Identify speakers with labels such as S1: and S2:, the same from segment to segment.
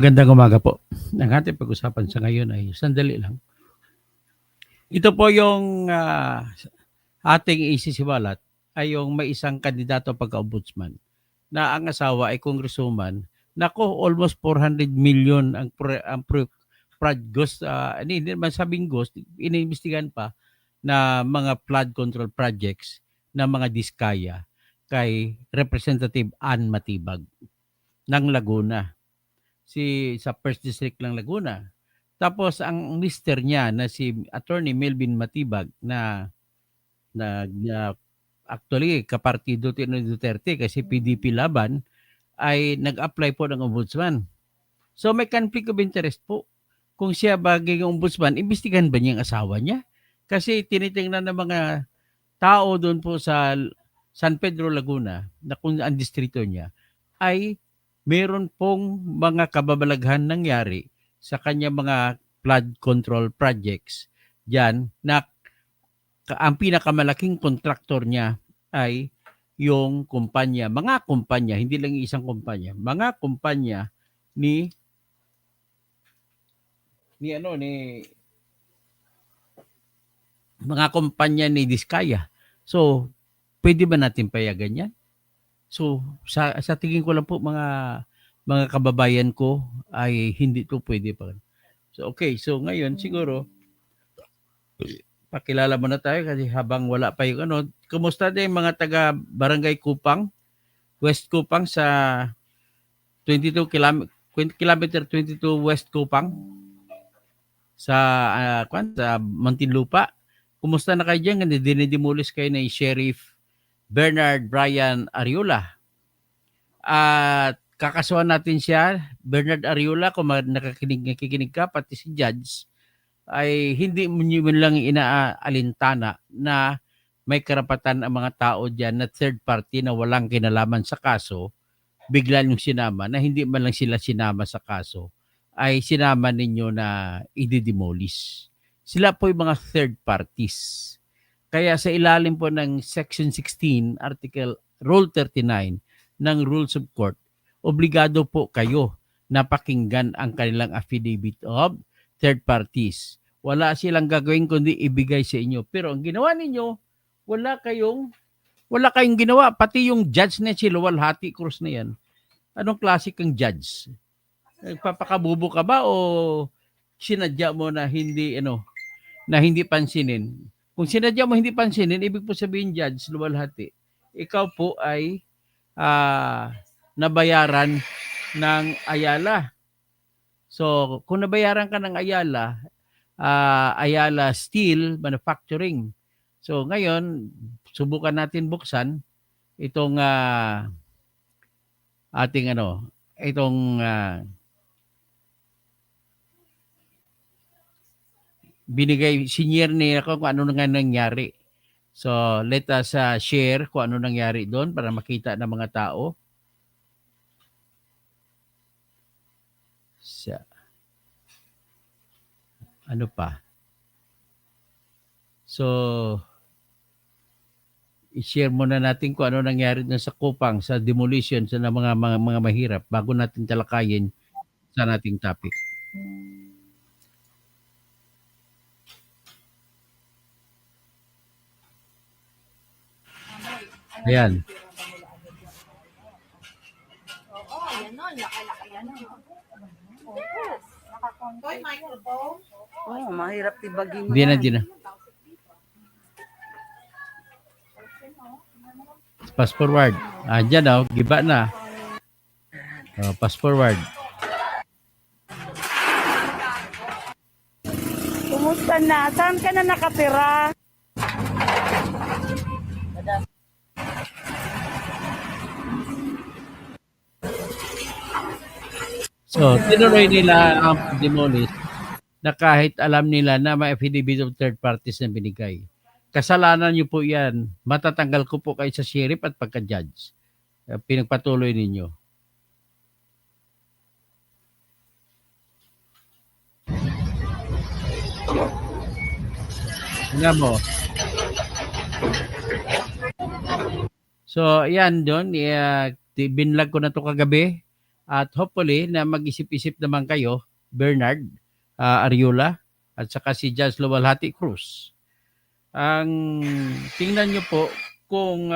S1: Magandang umaga po. Ang ating pag-usapan sa ngayon ay sandali lang. Ito po yung ating isisiwalat ay yung may isang kandidato pagka-ombudsman na ang asawa ay congresswoman. Nako, almost 400 million ghost, hindi naman sabing ghost, iniimbestigahan pa na mga flood control projects na mga diskaya kay Representative Ann Matibag ng Laguna sa First District ng Laguna. Tapos ang mister niya na si Attorney Melvin Matibag na actually kapartido ni Duterte kasi PDP laban ay nag-apply po ng ombudsman. So may conflict of interest po. Kung siya bagay ng ombudsman, imbestigahan ba niya ang asawa niya? Kasi tinitingnan ng mga tao doon po sa San Pedro Laguna na kung ang distrito niya ay meron pong mga kababalaghan nangyari sa kanya mga flood control projects diyan na ang pinakamalaking kontraktor niya ay yung mga kumpanya, hindi lang isang kumpanya, mga kumpanya ni mga kumpanya ni Diskaya. So, pwede ba natin payagan yan? So, sa tingin ko lang po mga kababayan ko ay hindi to pwede pa. So, okay. So, ngayon siguro pakilala mo na tayo kasi habang wala pa yung ano. Kumusta din mga taga Barangay Kupang, West Kupang sa 22 kilometer 22 West Kupang sa Muntinlupa. Kumusta na kayo dyan? Dinidemolis kayo ni Sheriff Bernard Brian Ariola. At kakasuhan natin siya, Bernard Ariola, kung nakikinig ka, pati si Judge, ay hindi mo lang inaalintana na may karapatan ang mga tao dyan na third party na walang kinalaman sa kaso, bigla nyung sinama na hindi man lang sila sinama sa kaso, ay sinama ninyo na i-demolish. Sila po yung mga third parties. Kaya sa ilalim po ng Section 16, Rule 39 ng Rules of Court, obligado po kayo na pakinggan ang kanilang affidavit of third parties. Wala silang gagawin kundi ibigay sa inyo. Pero ang ginawa ninyo, wala kayong ginawa. Pati yung judge na si Luwalhati Cruz na yan. Anong klase kang judge? Nagpapakabubo ka ba o sinadya mo na hindi pansinin? Kung sinadya mo hindi pansinin, ibig po sabihin, Judge Luwalhati, ikaw po ay nabayaran ng Ayala. So, kung nabayaran ka ng Ayala, Ayala Steel Manufacturing. So, ngayon, subukan natin buksan itong binigay, senior niya kung ano nga nangyari. So, let us share kung ano nangyari doon para makita ng mga tao. Ano pa? So, i-share muna natin kung ano nangyari doon sa Kupang, sa demolition, sa mga mahirap bago natin talakayin sa nating topic. Ayan.
S2: Oo, yan o. Laki-laki yan o. Hoy, microphone.
S3: Oo, mahirap tibagin mo.
S1: Hindi na. Pass forward. Dyan giba na. Pass forward.
S3: Kumusta na? Saan ka na nakatira?
S1: So, tinuloy nila ang demolish na kahit alam nila na may affidavit of third parties na binigay. Kasalanan niyo po yan. Matatanggal ko po kayo sa sheriff at pagka-judge. Pinagpatuloy ninyo. Tingnan mo. So, yan doon. Binlag ko na to kagabi. At hopefully na mag-isip-isip naman kayo, Bernard Ariola at saka si Judge Luwalhati Cruz. Ang tingnan nyo po kung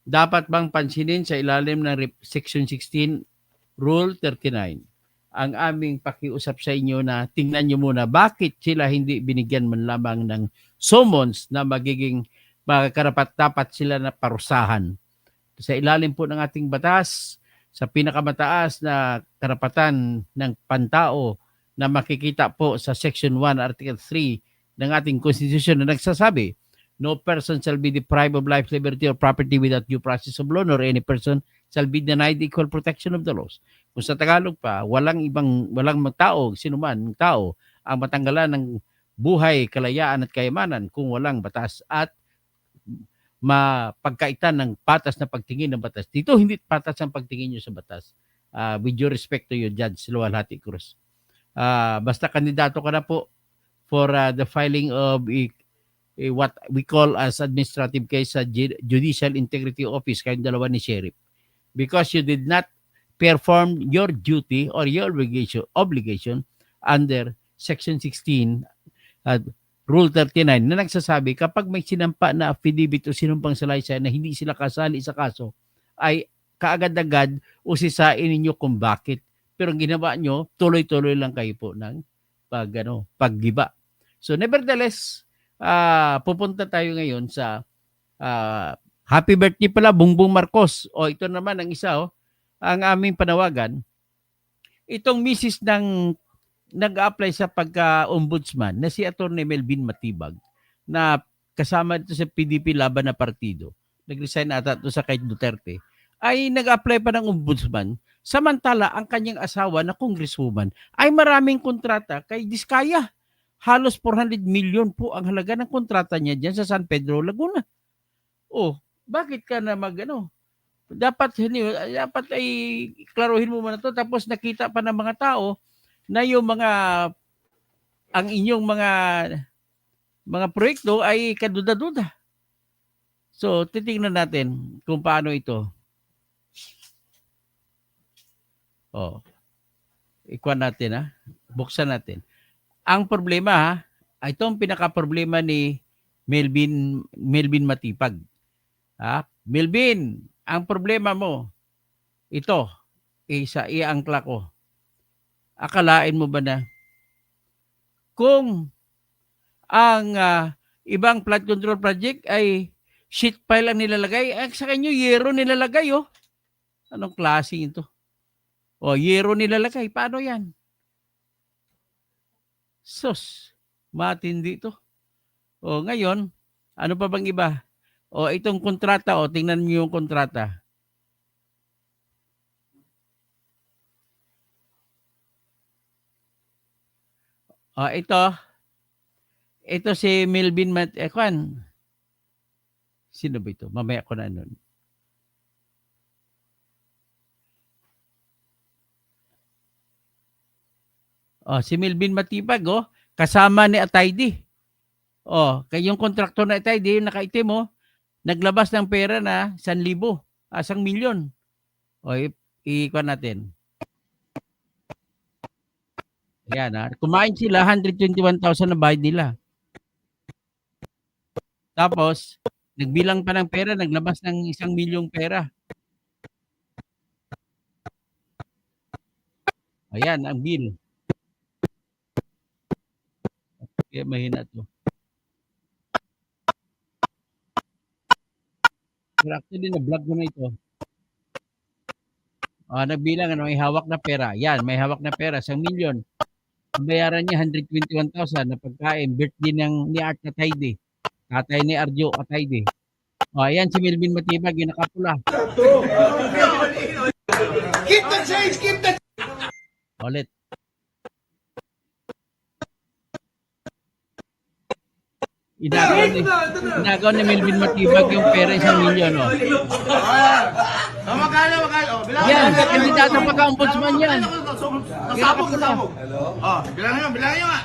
S1: dapat bang pansinin sa ilalim ng Section 16 Rule 39 ang aming pakiusap sa inyo na tingnan nyo muna bakit sila hindi binigyan man lamang ng summons na magiging karapat-dapat sila na parusahan. Sa ilalim po ng ating batas, sa pinakamataas na karapatan ng pantao na makikita po sa Section 1, Article 3 ng ating Constitution na nagsasabi, no person shall be deprived of life, liberty, or property without due process of law, nor any person shall be denied equal protection of the laws. Kung sa Tagalog pa, walang tao, sinuman tao, ang matanggalan ng buhay, kalayaan at kayamanan kung walang batas at mapagkaitan ng patas na pagtingin ng batas. Dito hindi patas ang pagtingin nyo sa batas. With due respect to you, Judge Luwalhati Cruz. Basta kandidato ka na po for the filing of what we call as administrative case sa Judicial Integrity Office, kayong dalawa ni Sheriff. Because you did not perform your duty or your obligation under Section 16 Rule 39 na nagsasabi kapag may sinampa na affidavit o sinumpang salaysay na hindi sila kasali sa kaso, ay kaagad-agad usisain ninyo kung bakit. Pero ang ginawa nyo, tuloy-tuloy lang kayo po ng paggiba. So nevertheless, pupunta tayo ngayon sa happy birthday pala, Bongbong Marcos. O ito naman ang isa, ang aming panawagan. Itong misis ng nag-apply sa pagka-ombudsman na si Atty. Melvin Matibag na kasama dito sa PDP laban na partido. Nag-resign ata ito sa kay Duterte. Ay nag-apply pa ng ombudsman. Samantala, ang kanyang asawa na congresswoman ay maraming kontrata kay Diskaya. Halos 400 million po ang halaga ng kontrata niya dyan sa San Pedro, Laguna. Oh, bakit ka na dapat ay klaruhin mo muna to, tapos nakita pa ng mga tao na yung ang inyong mga proyekto ay kaduda-duda. So, titingnan natin kung paano ito. Oh. Ikuan natin buksan natin. Ang problema itong pinaka-problema ni Melvin Matipag. Melvin, ang problema mo ito, iangkla ko. Akalain mo ba na kung ang ibang flood control project ay sheet pile ang nilalagay, sa kanyo yero nilalagay Anong klase ito? Yero nilalagay. Paano yan? Sus, matindi ito. Ngayon, ano pa bang iba? Itong kontrata, tingnan niyo yung kontrata. Ito si Melvin Sino ba ito? Mamaya ko na nun. Si Melvin Matibag, kasama ni Ataydi. Kayong kontraktor na Ataydi, yung nakaitim, naglabas ng pera na 1,000,000, 1,000,000. Ikuha natin. Ayan, kumain sila, 121,000 na bayad nila. Tapos, nagbilang pa ng pera, naglabas ng 1,000,000 pera. Ayan, ang bill. Kaya mahina ito. Pero actually, na-vlog ko na ito. Nagbilang, may hawak na pera. Yan, may hawak na pera, 1,000,000. Ang bayaran niya, 121,000 na pagkain. Birthday ni Art Ataydi. Tatay ni Arjo Ataydi. Ayan si Melvin Matibag, yung nakapula. Keep the change, keep the... Ulit. Inagaw ni Melvin Matibag yung pera 1,000,000.
S4: Magkano?
S1: Yan, kandidato pa ka-ombudsman yan.
S4: Nasabog. Bilangin nyo nga.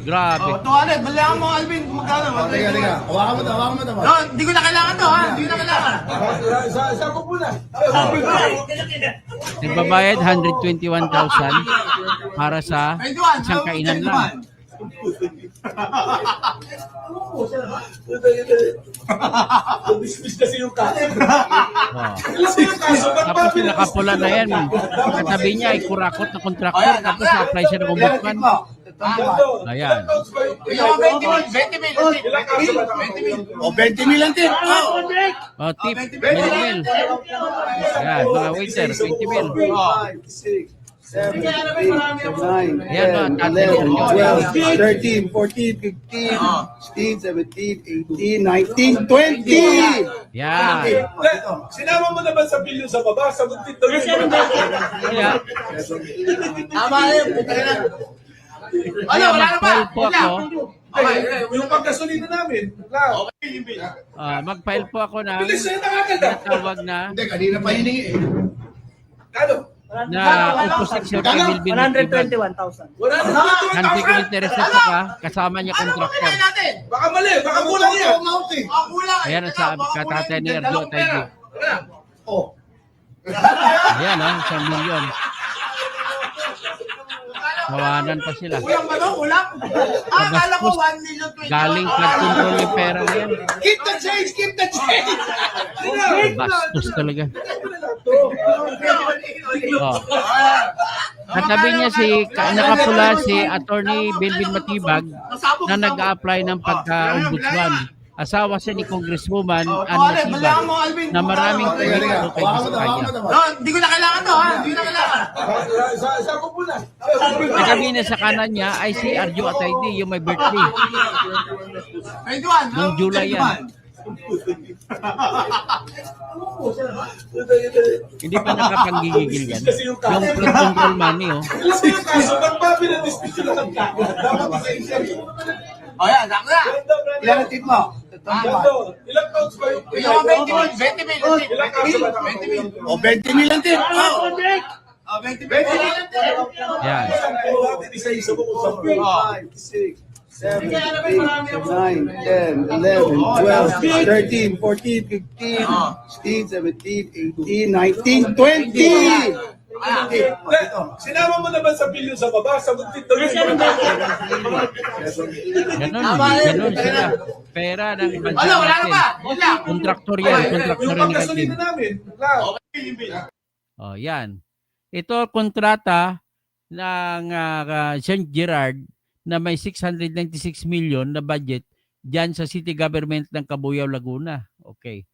S1: Grabe.
S4: Tuwalet, balihan mo Alvin, magkano?
S5: Teka. Hawakan mo to.
S4: Hindi ko na kailangan to, Hindi ko na kailangan.
S5: Isa po muna.
S1: Nagbabayad 121,000 para sa isang kainan lang.
S5: Dismiss kasi yung kaso.
S1: Oh. Tapos yung nakapula na yan, katabi niya ay kurakot na kontraktor, tapos apply siya ng ombudsman. Ayan.
S4: Yung 20 mil.
S5: O, 20 mil lang din.
S1: Oh, tip, mil. Ayan, mga waiter, 20 mil.
S5: 5, 6, 7, 8, 9,
S1: Ayan, no,
S5: 10,
S1: tatay
S5: 11, 12, 13, 14, 15, 16, 17, 18, 19, 20!
S1: Yan.
S6: Sinama mo naman sa bill yung sa baba, sagot dito yun.
S1: Kaya,
S4: Tama yun. Wala na ba?
S1: mag-file po ako.
S6: Yung pagkasolina namin.
S1: Mag-file po ako na
S6: Bilis na nakaganda.
S1: tawag na
S5: Hindi, kanina pa hiningi eh.
S6: Kano?
S1: opposition kay Milvin Matibag.
S3: 121,000.
S6: Wala na.
S1: Conflict of interest at saka kasama niya kontraktor.
S4: natin?
S6: Baka mali, baka kulang yan.
S4: Kulang.
S1: Ayan ang sabi, katatay ni Erdo Taydi.
S5: Oh,
S1: Ayan, 1 milyon. Tawanan pa sila.
S4: Kulang ba no? Kulang? Akala ko 1 million 20.
S1: Galing flood control yung pera na yan.
S5: keep the change, keep the change!
S1: Bastos talaga. Oh. Katabi niya nakapula si Attorney Belvin Matibag na nag-a-apply ng pagka-ombudsman. Asawa siya ni Congresswoman Ann Matibag na maraming proyekto kay
S5: Hawakan mo to,
S1: Vizcaya.
S5: hawakan mo to.
S4: No, hindi ko na kailangan to ha. Hindi ko na kailangan.
S6: Sa ko muna.
S1: Katabi niya sa kanan niya ay si Arjo Ataydi, yung may birthday.
S4: 21.
S1: Noong July yan. Hindi pa nakapanggigigil yan. Yung flood control money, oh.
S6: Kasi yung kaso, ba't ba pinadismiss yun lang kagad? Dapat isa-isa yun.
S4: O yan, sakto na.
S5: Ilan ang tip mo?
S6: Gando. Ilang pounds ba yung
S4: Yung 20 mil.
S6: Ilang kaso ba naman?
S4: 20 mil.
S5: O, 20 mil lang din.
S4: Oh, 20 mil.
S1: Yan.
S6: Isa-isa mo kung saan.
S5: 5, 6, 7, 8, 9, 10, 11, 12, 13, 14, 15, 16, 17, 18, 19, 20!
S6: Sinama mo naman sa bill yung sa baba, sagot dito yun.
S1: Ganon sila. Pera ng bansa
S4: Wala na
S1: natin.
S4: ba? Wala.
S1: Kontraktor yan, kontraktor
S6: Yung
S1: ni Kaitim.
S6: pagkasolina namin.
S1: Oh, yan. Ito kontrata ng St. Gerard na may 696 million na budget diyan sa city government ng Cabuyao, Laguna. Okay.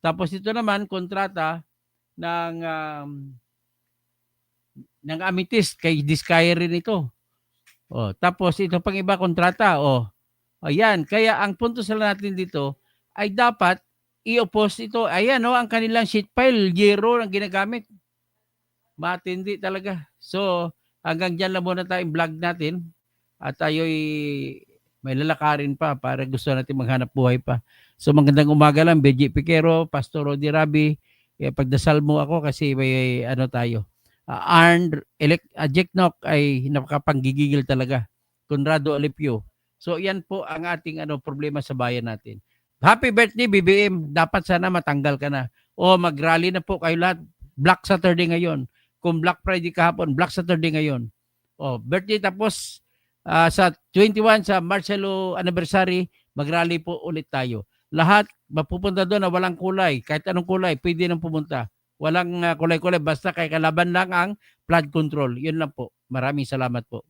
S1: Tapos ito naman kontrata ng Amethyst kay Vizcaya rin ito. Oh, tapos ito pang iba kontrata. Oh. Ayan, kaya ang punto sa natin dito ay dapat i-oppose ito. Ayan, ang kanilang sheet file, zero ang ginagamit. Matindi talaga. So, hanggang dyan lang muna tayong vlog natin at tayo'y may lalakarin pa para gusto natin maghanap buhay pa. So, magandang umaga lang, BJ Piquero, Pastor Rodi Rabi. Pagdasal mo ako kasi may tayo. Arndt Jeknok ay napakapanggigigil talaga. Conrado Alipio. So, yan po ang ating problema sa bayan natin. Happy birthday, BBM. Dapat sana matanggal ka na. O mag-rally na po kayo lahat. Black Saturday ngayon. Kung Black Friday kahapon, Black Saturday ngayon. O, birthday tapos sa 21 sa Marcelo anniversary, mag-rally po ulit tayo. Lahat mapupunta doon na walang kulay. Kahit anong kulay, pwede nang pumunta. Walang kulay-kulay. Basta kay kalaban lang ang flood control. Yun lang po. Maraming salamat po.